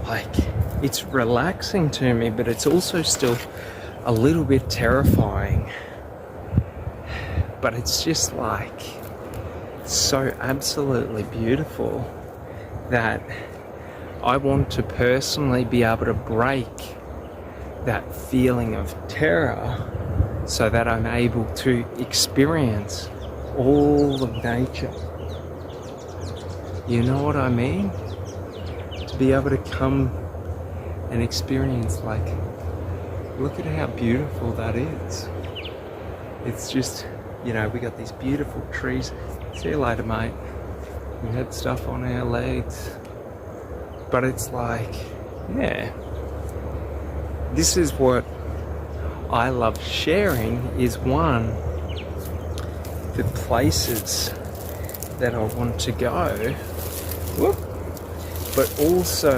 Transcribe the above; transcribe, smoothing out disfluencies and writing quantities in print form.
like, it's relaxing to me, but it's also still a little bit terrifying. But it's just like so absolutely beautiful that I want to personally be able to break that feeling of terror so that I'm able to experience all of nature. You know what I mean? To be able to come and experience, like, look at how beautiful that is. It's just, you know, we got these beautiful trees. See you later, mate. We had stuff on our legs. But it's like, yeah. This is what I love sharing, is one, the places that I want to go, whoop, but also